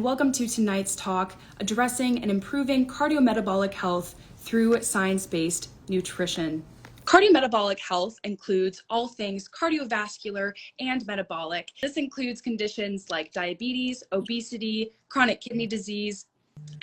and welcome to tonight's talk, addressing and improving cardiometabolic health through science-based nutrition. Cardiometabolic health includes all things cardiovascular and metabolic. This includes conditions like diabetes, obesity, chronic kidney disease,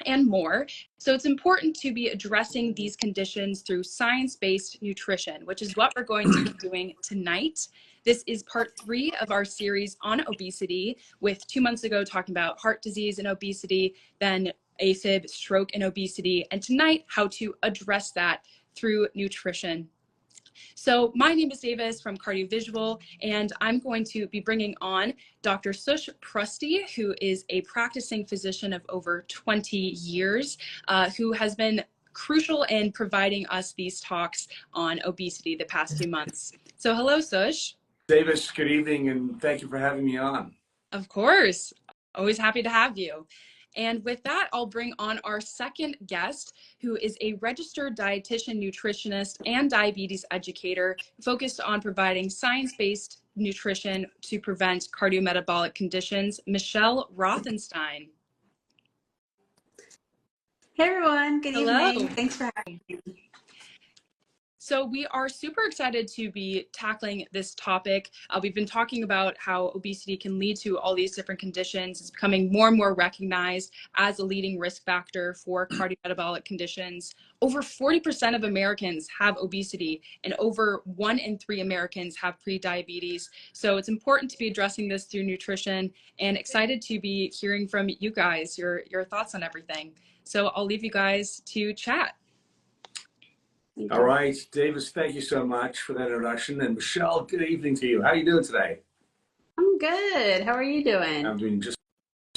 and more. So it's important to be addressing these conditions through science-based nutrition, which is what we're going to be doing tonight. This is part 3 of our series on obesity, with 2 months ago talking about heart disease and obesity, then AFib, stroke and obesity, and tonight how to address that through nutrition. So my name is Davis from Cardiovisual, and I'm going to be bringing on Dr. Sush Prusty, who is a practicing physician of over 20 years, who has been crucial in providing us these talks on obesity the past few months. So hello, Sush. Davis, good evening, and thank you for having me on. Of course. Always happy to have you. And with that, I'll bring on our second guest, who is a registered dietitian nutritionist and diabetes educator focused on providing science-based nutrition to prevent cardiometabolic conditions, Michelle Routhenstein. Hey everyone, good Hello. evening. Thanks for having me. So we are super excited to be tackling this topic. We've been talking about how obesity can lead to all these different conditions. It's becoming more and more recognized as a leading risk factor for cardiometabolic conditions. Over 40% of Americans have obesity, and over 1 in 3 Americans have prediabetes. So it's important to be addressing this through nutrition, and excited to be hearing from you guys, your thoughts on everything. So I'll leave you guys to chat. All right, Davis, thank you so much for that introduction. And Michelle, good evening to you. How are you doing today? I'm good. How are you doing? I'm doing just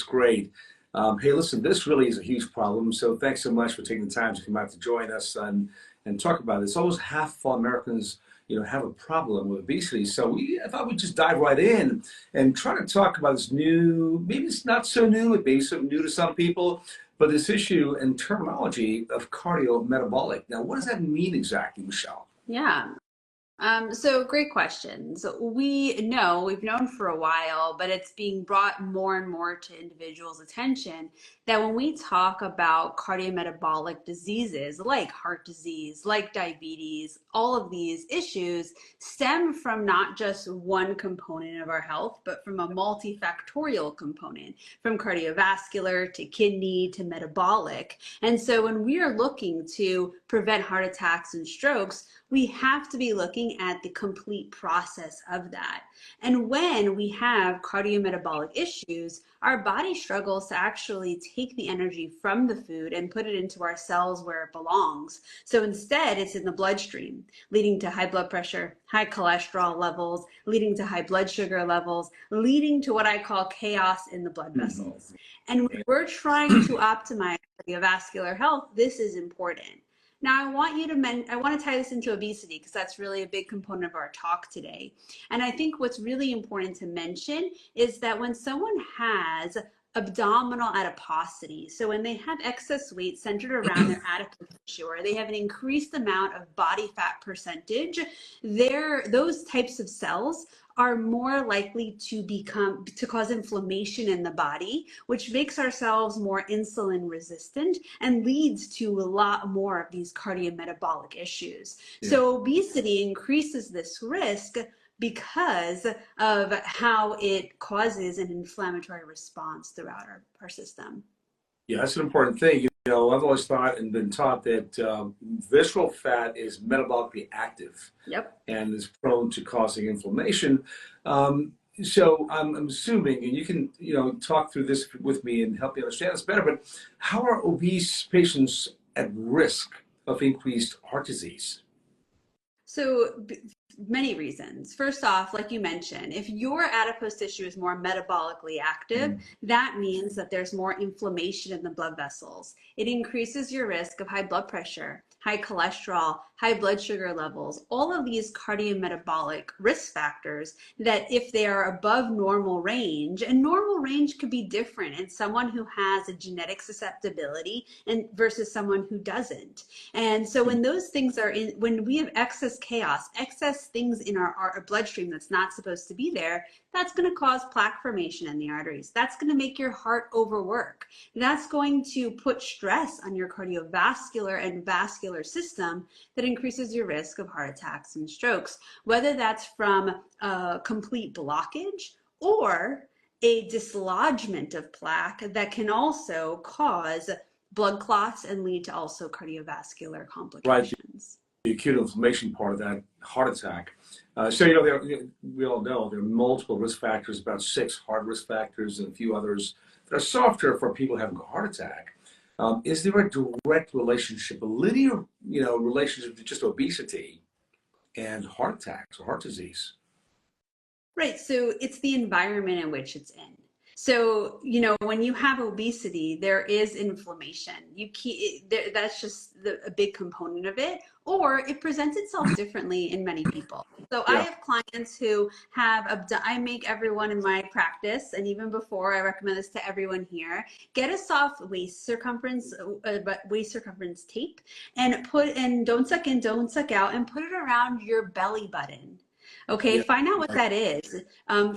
great. Hey, listen, this really is a huge problem. So thanks so much for taking the time to come out to join us and talk about it. It's almost half of all Americans, have a problem with obesity. So I thought we'd just dive right in and try to talk about this new, maybe it's not so new, maybe so new to some people, but this issue and terminology of cardiometabolic. Now, what does that mean exactly, Michelle? Yeah. So great questions. We've known for a while, but it's being brought more and more to individuals' attention that when we talk about cardiometabolic diseases like heart disease, like diabetes, all of these issues stem from not just one component of our health, but from a multifactorial component, from cardiovascular to kidney to metabolic. And so when we are looking to prevent heart attacks and strokes, we have to be looking at the complete process of that. And when we have cardiometabolic issues, our body struggles to actually take the energy from the food and put it into our cells where it belongs. So instead, it's in the bloodstream, leading to high blood pressure, high cholesterol levels, leading to high blood sugar levels, leading to what I call chaos in the blood vessels. And when we're trying to optimize cardiovascular health, this is important. Now, I want to tie this into obesity because that's really a big component of our talk today. And I think what's really important to mention is that when someone has abdominal adiposity, so when they have excess weight centered around their adipose tissue, or they have an increased amount of body fat percentage, those types of cells are more likely to cause inflammation in the body, which makes our cells more insulin resistant and leads to a lot more of these cardiometabolic issues. Yeah. So obesity increases this risk because of how it causes an inflammatory response throughout our system. Yeah, that's an important thing. I've always thought and been taught that visceral fat is metabolically active. Yep. And is prone to causing inflammation. So I'm assuming, and you can talk through this with me and help me understand this better, but how are obese patients at risk of increased heart disease? So many reasons. First off, like you mentioned, if your adipose tissue is more metabolically active, that means that there's more inflammation in the blood vessels. It increases your risk of high blood pressure, high cholesterol, high blood sugar levels, all of these cardiometabolic risk factors that if they are above normal range, and normal range could be different in someone who has a genetic susceptibility and versus someone who doesn't. And so when those things are in, when we have excess chaos, excess things in our bloodstream that's not supposed to be there, that's going to cause plaque formation in the arteries. That's going to make your heart overwork. That's going to put stress on your cardiovascular and vascular system that increases your risk of heart attacks and strokes, whether that's from a complete blockage or a dislodgement of plaque that can also cause blood clots and lead to also cardiovascular complications. The acute inflammation part of that heart attack. So, we all know there are multiple risk factors, about 6 hard risk factors and a few others that are softer for people having a heart attack. Is there a direct relationship, a linear, relationship to just obesity and heart attacks or heart disease? Right. So it's the environment in which it's in. So, when you have obesity, there is inflammation. That's just a big component of it, or it presents itself differently in many people. So I have clients who have, I make everyone in my practice, and even before, I recommend this to everyone here, get a soft waist circumference tape and don't suck in, don't suck out, and put it around your belly button. Okay, find out what that is.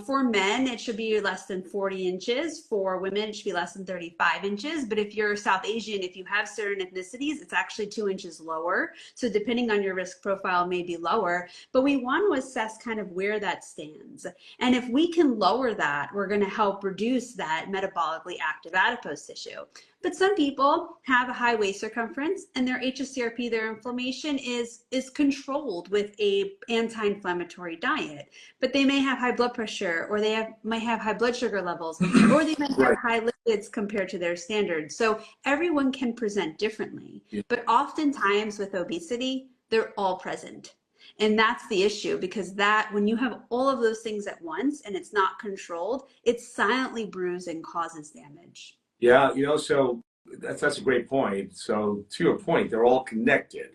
For men, it should be less than 40 inches. For women, it should be less than 35 inches. But if you're South Asian, if you have certain ethnicities, it's actually 2 inches lower. So depending on your risk profile, it may be lower. But we want to assess kind of where that stands. And if we can lower that, we're going to help reduce that metabolically active adipose tissue. But some people have a high waist circumference and their HSCRP, their inflammation is controlled with a anti-inflammatory diet, but they may have high blood pressure, or they might have high blood sugar levels, or they might have high lipids compared to their standards. So everyone can present differently, but oftentimes with obesity, they're all present. And that's the issue, because that when you have all of those things at once and it's not controlled, it silently brews and causes damage. Yeah, so that's a great point. So to your point, they're all connected.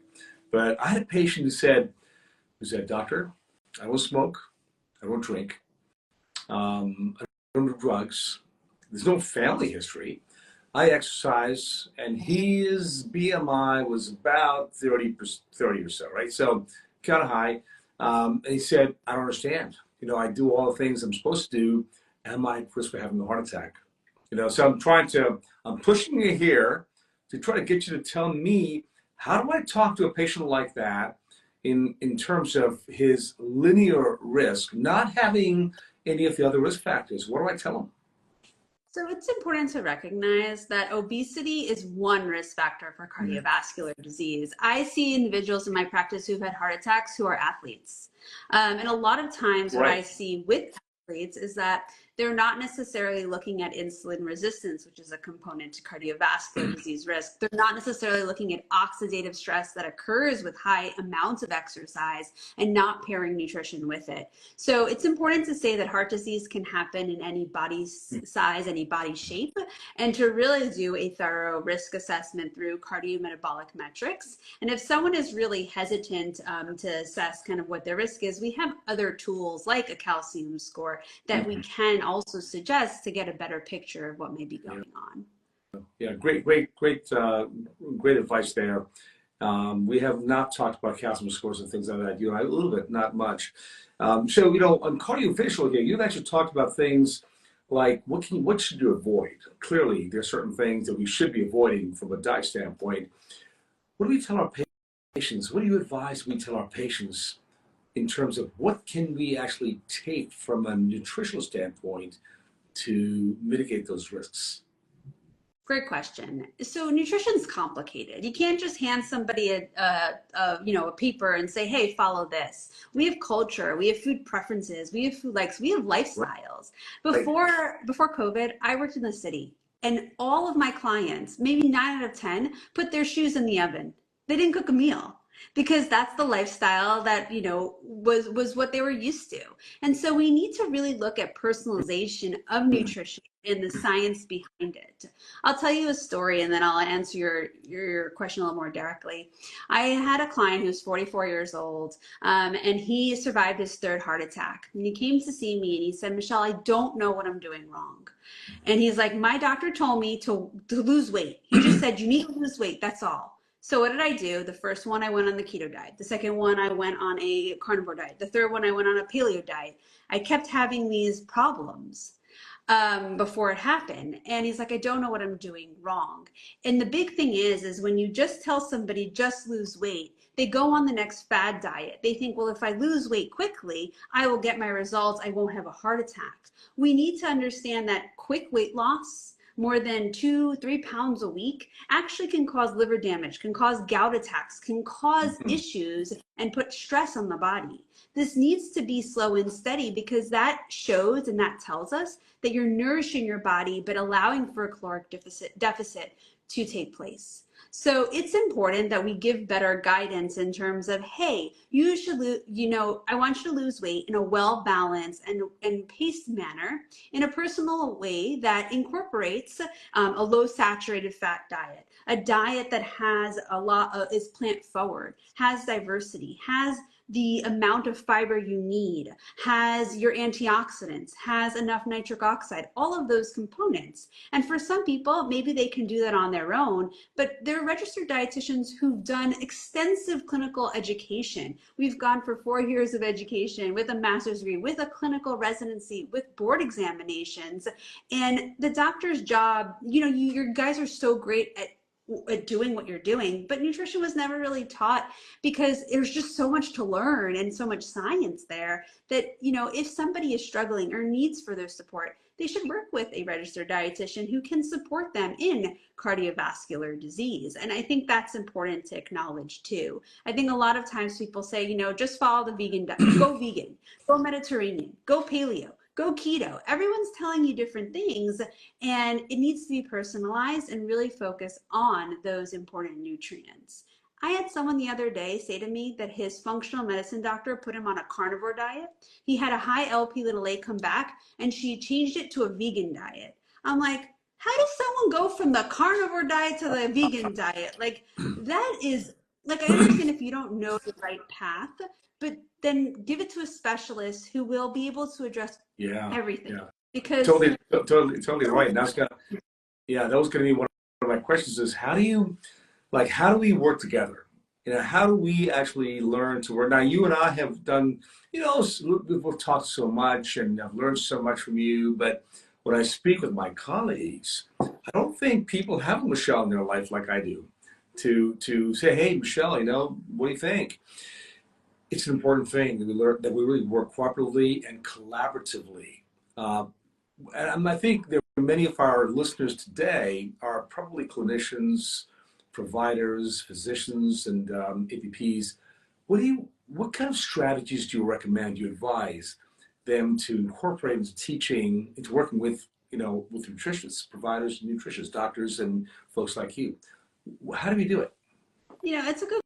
But I had a patient who said, doctor, I don't smoke, I don't drink, I don't do drugs, there's no family history, I exercise, and his BMI was about 30 or so, right? So kind of high. And he said, I don't understand. I do all the things I'm supposed to do. Am I at risk for having a heart attack? So I'm pushing you here to try to get you to tell me, how do I talk to a patient like that in terms of his linear risk, not having any of the other risk factors? What do I tell him? So it's important to recognize that obesity is one risk factor for cardiovascular disease. I see individuals in my practice who've had heart attacks who are athletes. And a lot of times what I see with athletes is that they're not necessarily looking at insulin resistance, which is a component to cardiovascular disease risk. They're not necessarily looking at oxidative stress that occurs with high amounts of exercise and not pairing nutrition with it. So it's important to say that heart disease can happen in any body size, any body shape, and to really do a thorough risk assessment through cardiometabolic metrics. And if someone is really hesitant to assess kind of what their risk is, we have other tools like a calcium score that we can also suggest to get a better picture of what may be going on. Yeah, great advice there. We have not talked about calcium scores and things like that. A little bit, not much. So, on cardiovascular here, you've actually talked about things like what should you avoid? Clearly, there are certain things that we should be avoiding from a diet standpoint. What do we tell our patients? What do you advise we tell our patients in terms of what can we actually take from a nutritional standpoint to mitigate those risks? Great question. So nutrition's complicated. You can't just hand somebody a paper and say, hey, follow this. We have culture, we have food preferences, we have food likes, we have lifestyles. Before COVID, I worked in the city, and all of my clients, maybe 9 out of 10, put their shoes in the oven. They didn't cook a meal. because that's the lifestyle that, you know, was what they were used to. And so we need to really look at personalization of nutrition and the science behind it. I'll tell you a story and then I'll answer your question a little more directly. I had a client who's 44 years old, and he survived his third heart attack. And he came to see me and he said, Michelle, I don't know what I'm doing wrong. And he's like, my doctor told me to lose weight. He just said, you need to lose weight. That's all. So what did I do? The first one, I went on the keto diet. The second one, I went on a carnivore diet. The third one, I went on a paleo diet. I kept having these problems before it happened. And he's like, I don't know what I'm doing wrong. And the big thing is when you just tell somebody just lose weight, they go on the next fad diet. They think, well, if I lose weight quickly, I will get my results. I won't have a heart attack. We need to understand that quick weight loss, more than 2-3 pounds a week, actually can cause liver damage, can cause gout attacks, can cause issues and put stress on the body. This needs to be slow and steady because that shows and that tells us that you're nourishing your body but allowing for a caloric deficit to take place. So it's important that we give better guidance in terms of, hey, you should I want you to lose weight in a well-balanced and paced manner, in a personal way that incorporates a low saturated fat diet, a diet that has is plant forward, has diversity, has the amount of fiber you need, has your antioxidants, has enough nitric oxide, all of those components. And for some people, maybe they can do that on their own, but there are registered dietitians who've done extensive clinical education. We've gone for 4 years of education with a master's degree, with a clinical residency, with board examinations. And the doctor's job, you guys are so great at doing what you're doing, but nutrition was never really taught because there's just so much to learn and so much science there that, if somebody is struggling or needs further support, they should work with a registered dietitian who can support them in cardiovascular disease. And I think that's important to acknowledge too. I think a lot of times people say, just follow the vegan diet, go vegan, go Mediterranean, go paleo, go keto. Everyone's telling you different things, and it needs to be personalized and really focus on those important nutrients. I had someone the other day say to me that his functional medicine doctor put him on a carnivore diet. He had a high LP(a) come back, and she changed it to a vegan diet. I'm like, how does someone go from the carnivore diet to the vegan diet? Like, that is, like, I understand if you don't know the right path, but then give it to a specialist who will be able to address everything. Yeah. Because totally right. And that was gonna be one of my questions is how do we work together? How do we actually learn to work? Now, you and I have done, we've talked so much and I've learned so much from you, but when I speak with my colleagues, I don't think people have a Michelle in their life like I do to say, hey, Michelle, what do you think? It's an important thing that we learn, that we really work cooperatively and collaboratively. And I think that many of our listeners today are probably clinicians, providers, physicians, and APPs. What kind of strategies do you recommend, do you advise them to incorporate into teaching, into working with nutritionists, providers, nutritionists, doctors, and folks like you? How do we do it? It's a good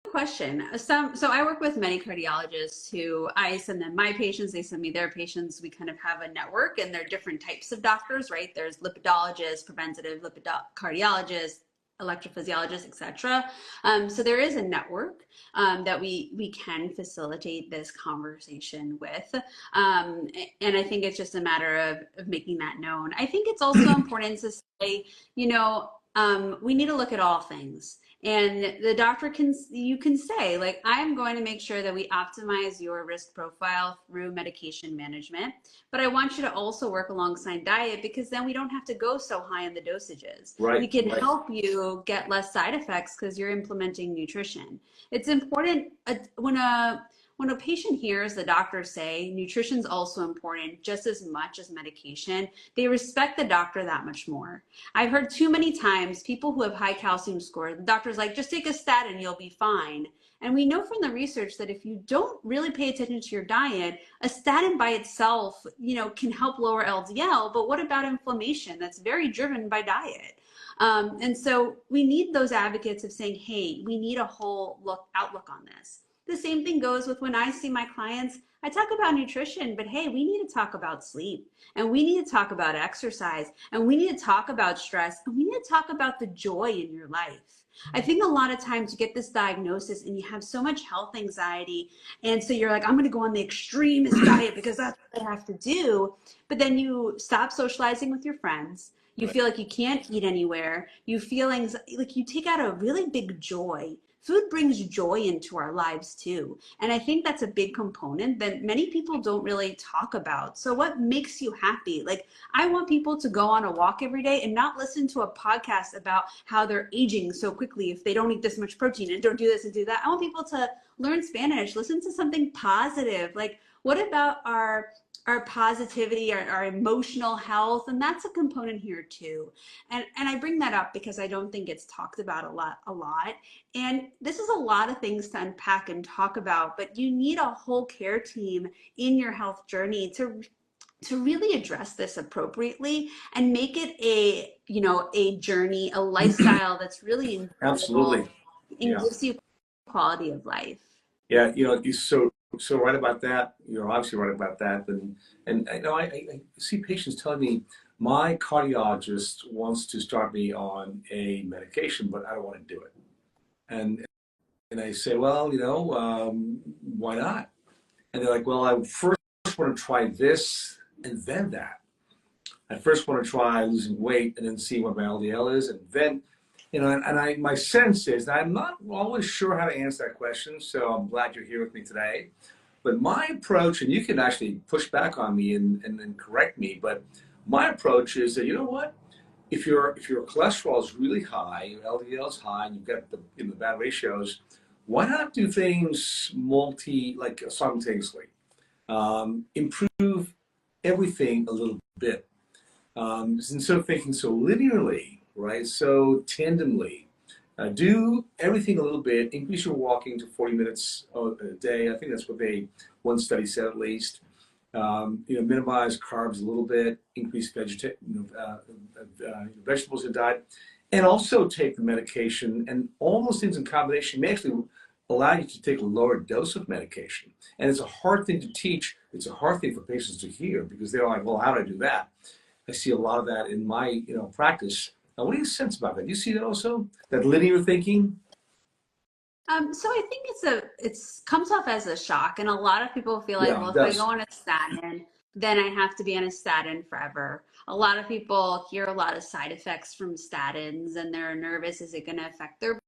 question. So I work with many cardiologists who I send them my patients, they send me their patients. We kind of have a network, and there are different types of doctors, right? There's lipidologists, preventative cardiologists, electrophysiologists, etc. So there is a network that we can facilitate this conversation with. And I think it's just a matter of making that known. I think it's also important to say, we need to look at all things. And the doctor you can say, like, I'm going to make sure that we optimize your risk profile through medication management, but I want you to also work alongside diet, because then we don't have to go so high in the dosages. Right. We can help you get less side effects because you're implementing nutrition. It's important when when a patient hears the doctor say nutrition's also important just as much as medication, they respect the doctor that much more. I've heard too many times people who have high calcium scores, the doctor's like, just take a statin, you'll be fine. And we know from the research that if you don't really pay attention to your diet, a statin by itself, can help lower LDL, but what about inflammation? That's very driven by diet. And so we need those advocates of saying, hey, we need a whole outlook on this. The same thing goes with when I see my clients, I talk about nutrition, but hey, we need to talk about sleep, and we need to talk about exercise, and we need to talk about stress, and we need to talk about the joy in your life. I think a lot of times you get this diagnosis and you have so much health anxiety, and so you're like, I'm going to go on the extremist diet because that's what I have to do. But then you stop socializing with your friends. You feel like you can't eat anywhere. You feel like you take out a really big joy. Food brings joy into our lives too. And I think that's a big component that many people don't really talk about. So what makes you happy? Like, I want people to go on a walk every day and not listen to a podcast about how they're aging so quickly if they don't eat this much protein and don't do this and do that. I want people to learn Spanish, listen to something positive. Like, what about our positivity, our emotional health? And that's a component here too. And I bring that up because I don't think it's talked about a lot. And this is a lot of things to unpack and talk about, but you need a whole care team in your health journey to really address this appropriately and make it a journey, a lifestyle that's really enjoyable. Absolutely. And gives you quality of life. Yeah, you're so right about that. You're obviously right about that. And I see patients telling me, my cardiologist wants to start me on a medication, but I don't want to do it. And I say, well, why not? And they're like, well, I first want to try this and then that. I first want to try losing weight and then see what my LDL is, and then, my sense is that I'm not always sure how to answer that question. So I'm glad you're here with me today. But my approach, and you can actually push back on me and correct me, but my approach is that, you know what? If your cholesterol is really high, your LDL is high, and you've got the bad ratios, why not do things simultaneously? Improve everything a little bit. Instead of thinking so linearly, right? So tandemly. Do everything a little bit. Increase your walking to 40 minutes a day. I think that's what one study said at least. Minimize carbs a little bit. Increase vegetables in diet, and also take the medication. And all those things in combination may actually allow you to take a lower dose of medication. And it's a hard thing to teach. It's a hard thing for patients to hear because they're like, well, how do I do that? I see a lot of that in my practice. Now, what do you sense about that? Do you see that also? That linear thinking? So I think it comes off as a shock, and a lot of people feel like, Yeah, well, it if I does. go on a statin, then I have to be on a statin forever. A lot of people hear a lot of side effects from statins, and they're nervous. Is it going to affect their?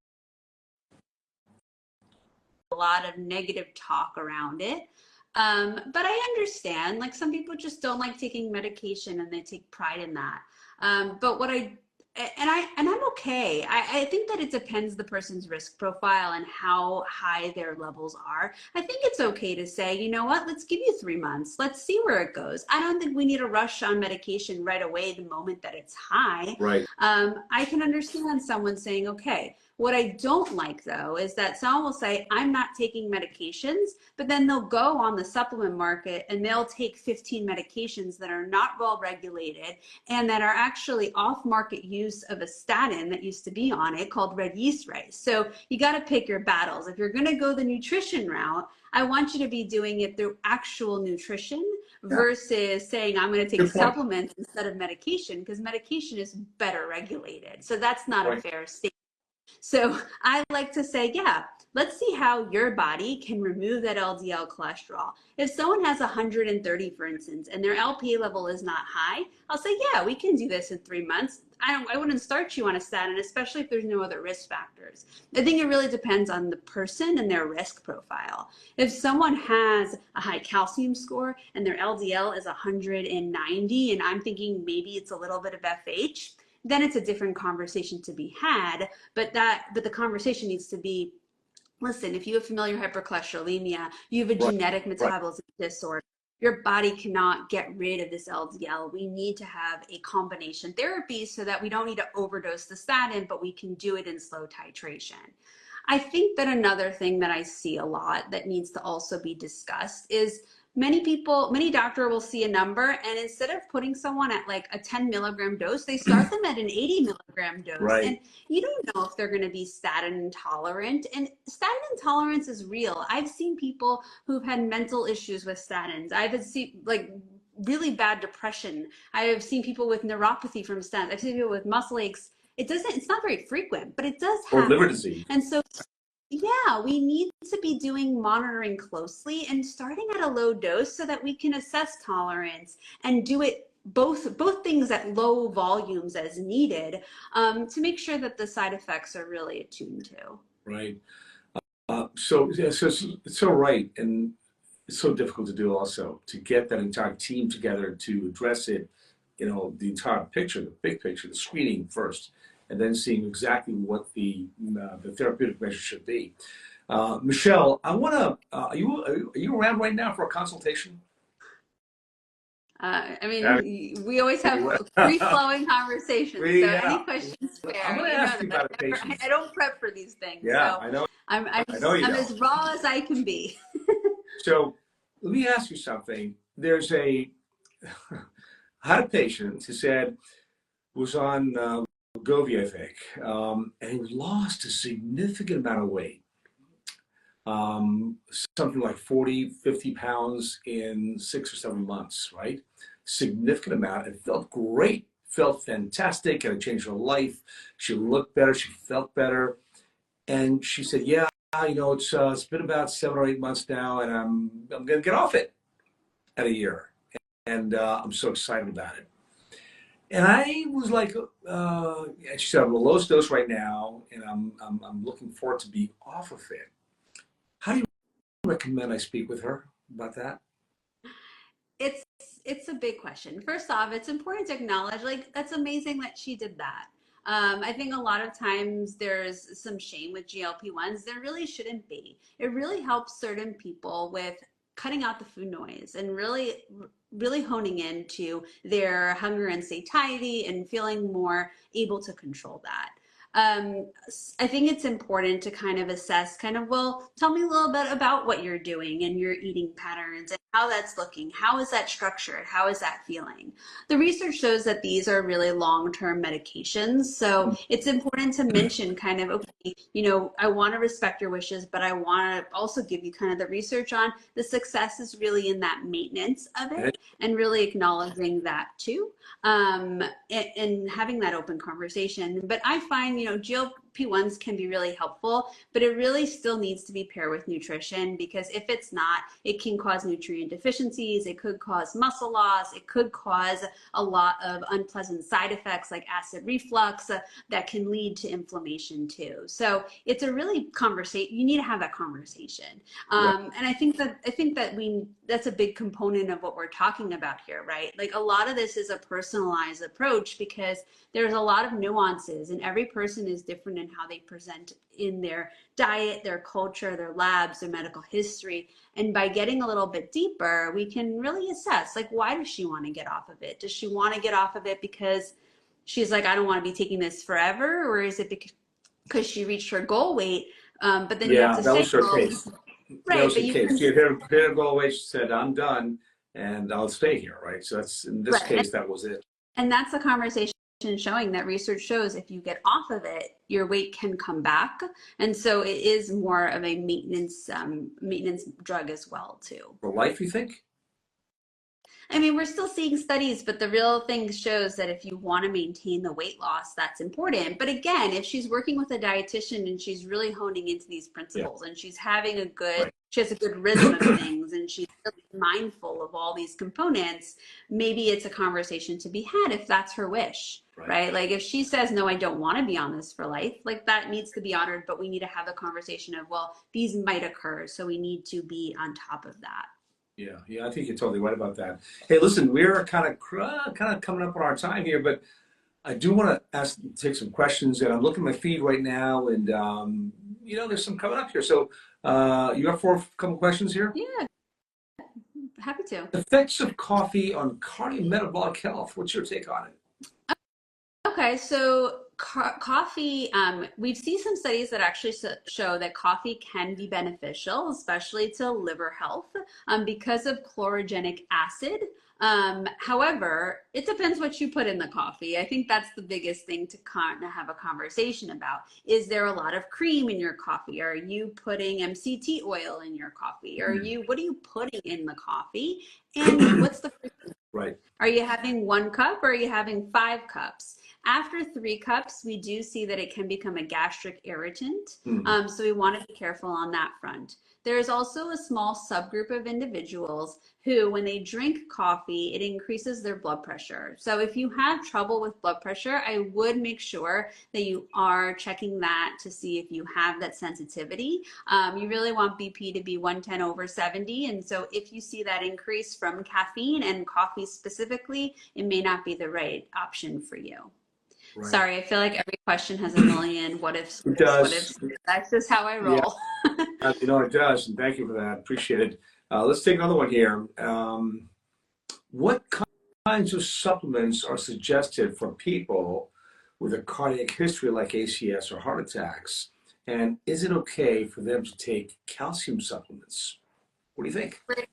A lot of negative talk around it. But I understand, like, some people just don't like taking medication and they take pride in that. But I'm okay. I think that it depends the person's risk profile and how high their levels are. I think it's okay to say, you know what, let's give you 3 months. Let's see where it goes. I don't think we need to rush on medication right away the moment that it's high. Right. I can understand someone saying, okay. What I don't like, though, is that someone will say, I'm not taking medications, but then they'll go on the supplement market and they'll take 15 medications that are not well regulated and that are actually off-market use of a statin that used to be on it called red yeast rice. So you got to pick your battles. If you're going to go the nutrition route, I want you to be doing it through actual nutrition versus saying I'm going to take supplements instead of medication, because medication is better regulated. So that's not a fair statement. So I like to say, yeah, let's see how your body can remove that LDL cholesterol. If someone has 130, for instance, and their LPA level is not high, I'll say, yeah, we can do this in 3 months. I wouldn't start you on a statin, especially if there's no other risk factors. I think it really depends on the person and their risk profile. If someone has a high calcium score and their LDL is 190, and I'm thinking maybe it's a little bit of FH, then it's a different conversation to be had. But the conversation needs to be, listen, if you have familial hypercholesterolemia, you have a Right, genetic right. metabolism disorder, your body cannot get rid of this LDL. We need to have a combination therapy so that we don't need to overdose the statin, but we can do it in slow titration. I think that another thing that I see a lot that needs to also be discussed is many doctor will see a number, and instead of putting someone at like a 10 milligram dose, they start them at an 80 milligram dose. And Right. you don't know if they're going to be statin intolerant. And statin intolerance is real. I've seen people who've had mental issues with statins. I've seen like really bad depression. I have seen people with neuropathy from statins. I've seen people with muscle aches. It's not very frequent, but it does Or liver happen. disease. And so yeah, we need to be doing monitoring closely and starting at a low dose so that we can assess tolerance and do it both things at low volumes as needed, to make sure that the side effects are really attuned to. Right. So, yeah, so it's so right, and it's so difficult to do also, to get that entire team together to address it, you know, the entire picture, the big picture, the screening first, and then seeing exactly what the therapeutic measure should be. Michelle, I want to, are you around right now for a consultation? I Yeah. mean, we always have free-flowing conversations, so Yeah. any questions I'm fair. going to You know ask you that about the patients. I don't prep for these things, Yeah, so I know. I'm I know you I'm don't. as raw as I can be. So let me ask you something. I had a patient who said, was on Wegovy, I think, and he lost a significant amount of weight, um, something like 40, 50 pounds in 6 or 7 months, right? Significant amount. It felt great, felt fantastic, and it changed her life. She looked better, she felt better. And she said, yeah, you know, it's been about 7 or 8 months now, and I'm going to get off it at a year. And I'm so excited about it. And I was like, and she said, I'm on the lowest dose right now, and I'm looking forward to be off of it. How do you recommend I speak with her about that? It's it's a big question. First off, it's important to acknowledge like that's amazing that she did that. I think a lot of times there's some shame with GLP-1s. There really shouldn't be. It really helps certain people with cutting out the food noise and really honing into their hunger and satiety and feeling more able to control that. um, I think it's important to kind of assess well, tell me a little bit about what you're doing and your eating patterns and how that's looking. How is that structured? How is that feeling? The research shows that these are really long-term medications. So it's important to mention okay, I want to respect your wishes, but I want to also give you kind of the research on the success is really in that maintenance of it and really acknowledging that too, and having that open conversation. But I find, GLP-1s can be really helpful, but it really still needs to be paired with nutrition, because if it's not, it can cause nutrient deficiencies, it could cause muscle loss, it could cause a lot of unpleasant side effects like acid reflux, that can lead to inflammation too. So it's a really conversation. You need to have that conversation. Right. And I think that that's a big component of what we're talking about here, right? Like a lot of this is a personalized approach because there's a lot of nuances and every person is different in how they present in their diet, their culture, their labs, their medical history. And by getting a little bit deeper, we can really assess, like, why does she want to get off of it? Does she want to get off of it because she's like, I don't want to be taking this forever? Or is it because she reached her goal weight? But then you have to that say, was her well, case. right, That was but the you case. can, She had hit her goal weight. She said, I'm done, and I'll stay here, right? So that's, in this right. case, that was it. And that's a conversation showing that research shows if you get off of it, your weight can come back. And so it is more of a maintenance drug as well too. For life, you think? I mean, we're still seeing studies, but the real thing shows that if you want to maintain the weight loss, that's important. But again, if she's working with a dietitian and she's really honing into these Yeah. principles and she's having Right. she has a good rhythm of things and she's really mindful of all these components, maybe it's a conversation to be had if that's her wish, right? Like if she says, no, I don't want to be on this for life, like that needs to be honored, but we need to have a conversation of, well, these might occur, so we need to be on top of that. Yeah, I think you're totally right about that. Hey, listen, we're kind of coming up on our time here, but I do want to take some questions, and I'm looking at my feed right now, and there's some coming up here. So, you up for a couple questions here? Yeah, happy to. Effects of coffee on cardiometabolic health. What's your take on it? Okay, so coffee, we've seen some studies that actually show that coffee can be beneficial, especially to liver health, because of chlorogenic acid. However, it depends what you put in the coffee. I think that's the biggest thing to kind of have a conversation about. Is there a lot of cream in your coffee? Are you putting MCT oil in your coffee? What are you putting in the coffee? And what's the Right. Are you having 1 cup or are you having 5 cups? After 3 cups, we do see that it can become a gastric irritant. So we want to be careful on that front. There is also a small subgroup of individuals who, when they drink coffee, it increases their blood pressure. So if you have trouble with blood pressure, I would make sure that you are checking that to see if you have that sensitivity. You really want BP to be 110/70. And so if you see that increase from caffeine and coffee specifically, it may not be the right option for you. Right. Sorry, I feel like every question has a million what ifs. It does. What ifs. That's just how I roll. Yeah. It does, and thank you for that. Appreciate it. Let's take another one here. What kinds of supplements are suggested for people with a cardiac history like ACS or heart attacks? And is it okay for them to take calcium supplements? What do you think? Great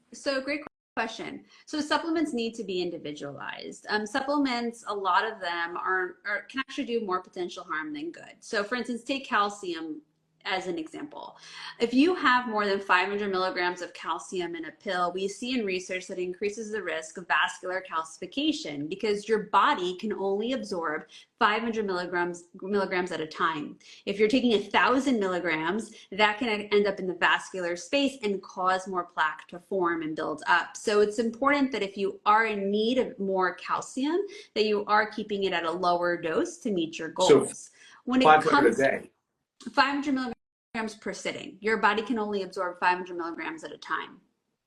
question. So supplements need to be individualized. Supplements, a lot of them can actually do more potential harm than good. So for instance, take calcium as an example. If you have more than 500 milligrams of calcium in a pill, we see in research that it increases the risk of vascular calcification because your body can only absorb 500 milligrams at a time. If you're taking 1,000 milligrams, that can end up in the vascular space and cause more plaque to form and build up. So it's important that if you are in need of more calcium, that you are keeping it at a lower dose to meet your goals. So when it comes a day. 500 milligrams per sitting. Your body can only absorb 500 milligrams at a time.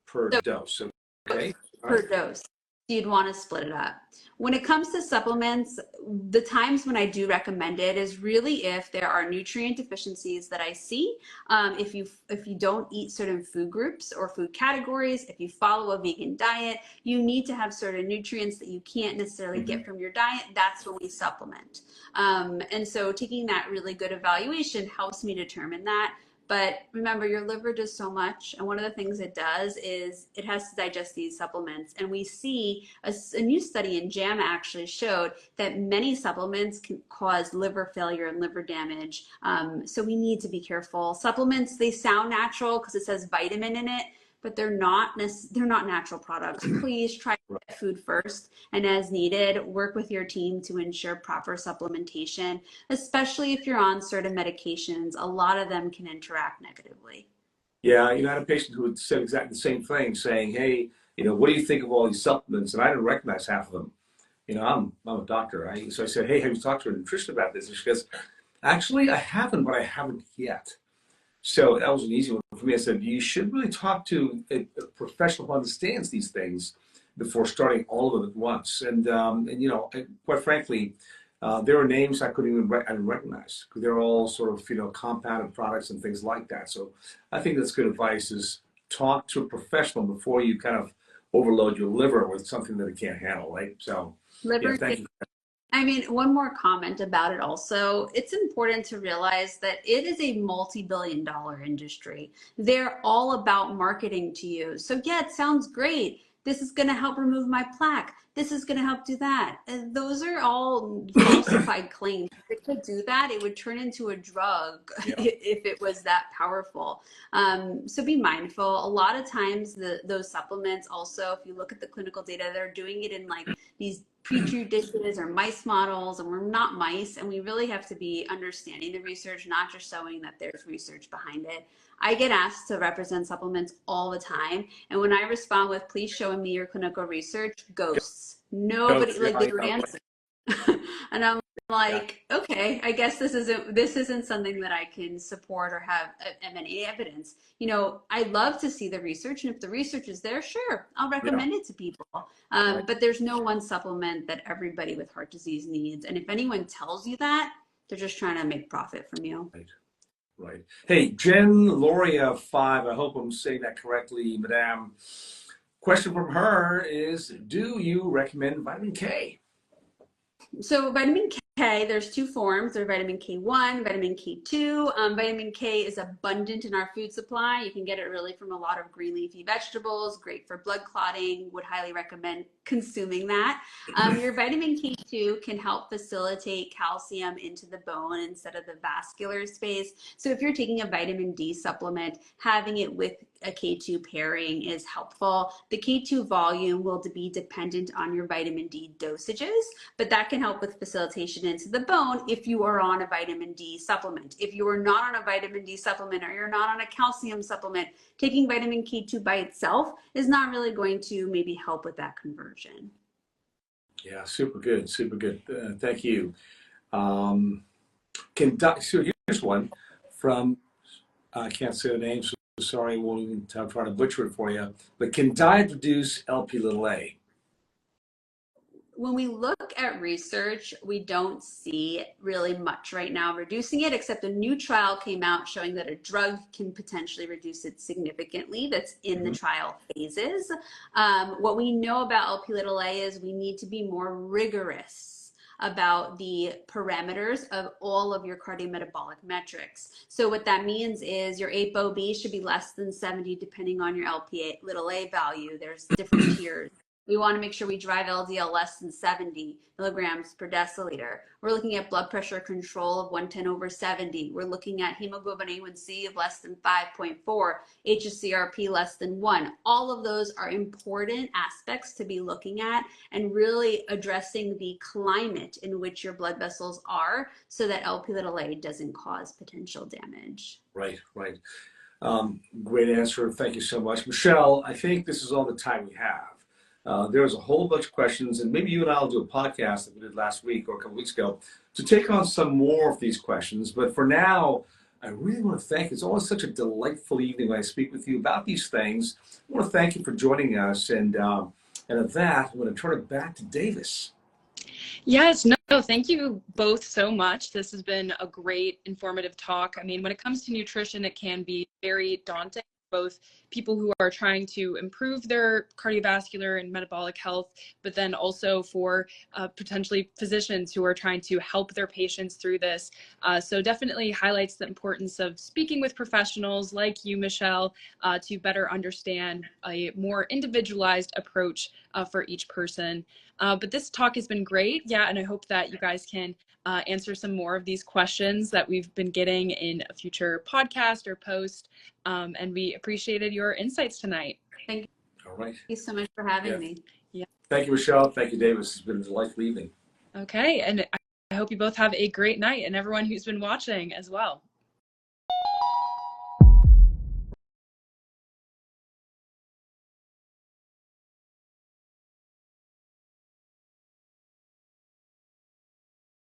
Per dose, okay? Per dose. You'd want to split it up. When it comes to supplements, the times when I do recommend it is really if there are nutrient deficiencies that I see. If you don't eat certain food groups or food categories, if you follow a vegan diet, you need to have certain nutrients that you can't necessarily get from your diet. That's when we supplement. And so taking that really good evaluation helps me determine that. But remember, your liver does so much. And one of the things it does is it has to digest these supplements. And we see a new study in JAMA actually showed that many supplements can cause liver failure and liver damage. So we need to be careful. Supplements, they sound natural because it says vitamin in it, but they're not natural products. Please try food first, and as needed, work with your team to ensure proper supplementation, especially if you're on certain medications. A lot of them can interact negatively. Yeah, I had a patient who had said exactly the same thing, saying, hey, what do you think of all these supplements? And I didn't recognize half of them. I'm a doctor. So I said, hey, have you talked to a nutritionist about this? And she goes, actually, I haven't, but I haven't yet. So that was an easy one for me. I said, you should really talk to a professional who understands these things before starting all of them at once. And quite frankly, there are names I couldn't even recognize because they're all sort of, compounded products and things like that. So I think that's good advice is talk to a professional before you kind of overload your liver with something that it can't handle, right? So thank you. One more comment about it also. It's important to realize that it is a multi-billion-dollar industry. They're all about marketing to you. So yeah, it sounds great. This is going to help remove my plaque. This is going to help do that. And those are all falsified claims. If it could do that, it would turn into a drug if it was that powerful. So be mindful. A lot of times those supplements also, if you look at the clinical data, they're doing it in like these Petri dishes or mice models, and we're not mice, and we really have to be understanding the research, not just showing that there's research behind it. I get asked to represent supplements all the time, and when I respond with, please show me your clinical research, ghosts. Nobody, they would answer. And I'm Yeah. like, okay, I guess this isn't something that I can support or have any evidence. I love to see the research, and if the research is there, sure, I'll Yeah. recommend it to people. Right. But there's no one supplement that everybody with heart disease needs. And if anyone tells you that, they're just trying to make profit from you. Right. Right. Hey, Jen Loria 5, I hope I'm saying that correctly, Madame. Question from her is, do you recommend vitamin K? So vitamin K, there's two forms. There's vitamin K1, vitamin K2. Vitamin K is abundant in our food supply. You can get it really from a lot of green leafy vegetables, great for blood clotting, would highly recommend consuming that. Your vitamin K2 can help facilitate calcium into the bone instead of the vascular space. So if you're taking a vitamin D supplement, having it with a K2 pairing is helpful. The K2 volume will be dependent on your vitamin D dosages, but that can help with facilitation into the bone if you are on a vitamin D supplement. If you are not on a vitamin D supplement or you're not on a calcium supplement, taking vitamin K2 by itself is not really going to maybe help with that conversion. Yeah, super good, super good. Thank you. So here's one from, I can't say the name, so sorry, won't even try to butcher it for you. But can diet reduce LP(a)? When we look at research, we don't see really much right now reducing it, except a new trial came out showing that a drug can potentially reduce it significantly. That's in the trial phases. What we know about LP(a) is we need to be more rigorous about the parameters of all of your cardiometabolic metrics. So what that means is your ApoB should be less than 70 depending on your LP(a) value. There's different tiers. We want to make sure we drive LDL less than 70 milligrams per deciliter. We're looking at blood pressure control of 110/70. We're looking at hemoglobin A1C of less than 5.4, HSCRP less than 1. All of those are important aspects to be looking at and really addressing the climate in which your blood vessels are so that LP(a) doesn't cause potential damage. Right, right. Great answer. Thank you so much. Michelle, I think this is all the time we have. There's a whole bunch of questions, and maybe you and I will do a podcast that we did last week or a couple weeks ago to take on some more of these questions. But for now, I really want to thank you. It's always such a delightful evening when I speak with you about these things. I want to thank you for joining us. And at that, I'm going to turn it back to Davis. Yes, no, thank you both so much. This has been a great informative talk. I mean, when it comes to nutrition, it can be very daunting, both people who are trying to improve their cardiovascular and metabolic health, but then also for potentially physicians who are trying to help their patients through this. So definitely highlights the importance of speaking with professionals like you, Michelle, to better understand a more individualized approach for each person. But this talk has been great. Yeah, and I hope that you guys can answer some more of these questions that we've been getting in a future podcast or post. And we appreciated your insights tonight. Thank All right. you so much for having me. Yeah. Thank you, Michelle. Thank you, Davis. It's been a delightful evening. Okay. And I hope you both have a great night, and everyone who's been watching as well.